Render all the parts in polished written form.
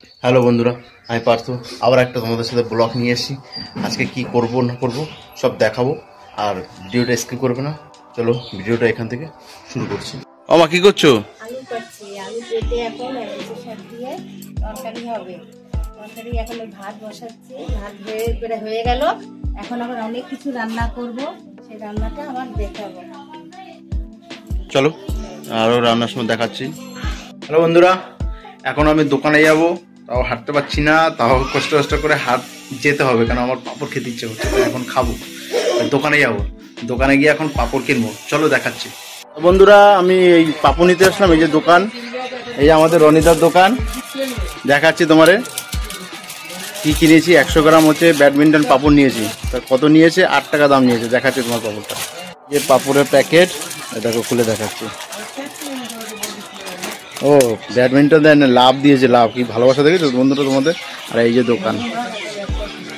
Hello বন্ধুরা, আমি পার্থ আবার একটা তোমাদের সাথে ব্লগ নিয়ে এসেছি। আজকে কি করব না করব সব দেখাবো, আর ভিডিওটা স্কিপ করবে না। চলো ভিডিওটা এখান থেকে শুরু করছি। মা কি করছো? আলু কাটছি, আলু কেটে এখন এলাচি শাক দিয়ে তরকারি হবে। তরকারি এখন ওই ভাত বসাচ্ছি, ভাত হয়ে গেল। এখন আবার অনেক কিছু রান্না করব, সেই রান্নাটা আবার দেখাবো। চলো আরও রান্নার সময় দেখাচ্ছি। হ্যালো বন্ধুরা, এখন আমি দোকানে যাব, তাও হাঁটতে পারছি না, তাও কষ্ট করে যেতে হবে, কারণ আমার পাঁপড় খেতে ইচ্ছে করছে। এখন খাবো, দোকানে যাব, দোকানে গিয়ে এখন পাঁপড় কিনবো। চলো দেখাচ্ছি। বন্ধুরা, আমি এই পাঁপড় নিতে আসলাম। এই যে দোকান, এই যে আমাদের রনিদার দোকান। দেখাচ্ছি তোমারে কি কিনেছি। 100 গ্রাম হচ্ছে ব্যাডমিন্টন পাঁপড় নিয়েছি। তা কত নিয়েছে? 8 টাকা দাম নিয়েছে। দেখাচ্ছি তোমার পাঁপড়টা। যে পাঁপড়ের প্যাকেট, এটাকে খুলে দেখাচ্ছি। ও ব্যাডমিন্টন দেয় না, লাভ দিয়েছে। লাভ কি ভালোবাসা দেখেছো বন্ধুরা তোমাদের। আর এই যে দোকান।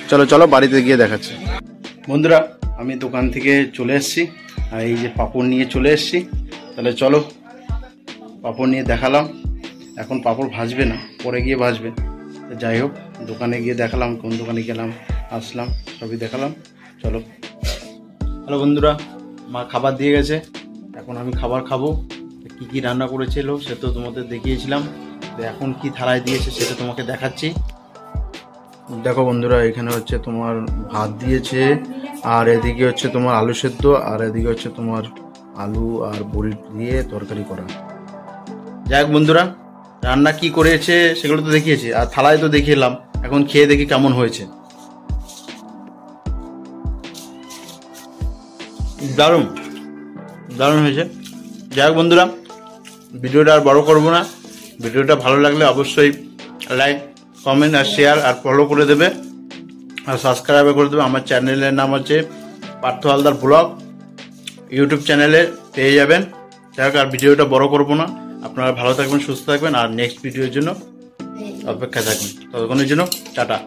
চলো চলো বাড়িতে গিয়ে দেখাচ্ছি। বন্ধুরা, আমি দোকান থেকে চলে এসেছি, আর এই যে পাঁপড় নিয়ে চলে এসেছি। তাহলে চলো, পাঁপড় নিয়ে দেখালাম। এখন পাঁপড় ভাজবে না, পরে গিয়ে ভাজবে। যাই হোক, দোকানে গিয়ে দেখালাম, কোন দোকানে গেলাম আসলাম সবই দেখালাম। চলো। হ্যালো বন্ধুরা, মা খাবার দিয়ে গেছে, এখন আমি খাবার খাবো। কি কি রান্না করেছিল সে তো তোমাদের দেখিয়েছিলাম। এখন কি থালায় দিয়েছে সেটা তোমাকে দেখাচ্ছি। দেখো বন্ধুরা, এখানে হচ্ছে তোমার ভাত দিয়েছে, আর এদিকে হচ্ছে তোমার আলু সেদ্ধ, আর এদিকে হচ্ছে তোমার আলু আর বড়ি দিয়ে তরকারি করা। যাই হোক বন্ধুরা, রান্না কি করেছে সেগুলো তো দেখিয়েছি, আর থালায় তো দেখিয়েলাম। এখন খেয়ে দেখি কেমন হয়েছে। দারুণ দারুণ হয়েছে। যাই হোক বন্ধুরা, ভিডিওটা আর বড় করবো না। ভিডিওটা ভালো লাগলে অবশ্যই লাইক, কমেন্ট আর শেয়ার আর ফলো করে দেবে, আর সাবস্ক্রাইব করে দেবে। আমার চ্যানেলের নাম হচ্ছে পার্থ হালদার ব্লগ, ইউটিউব চ্যানেলে পেয়ে যাবেন। যাই হোক, আর ভিডিওটা বড় করবো না। আপনারা ভালো থাকবেন, সুস্থ থাকবেন, আর নেক্সট ভিডিওর জন্য অপেক্ষা থাকবেন। ততক্ষণের জন্য টাটা।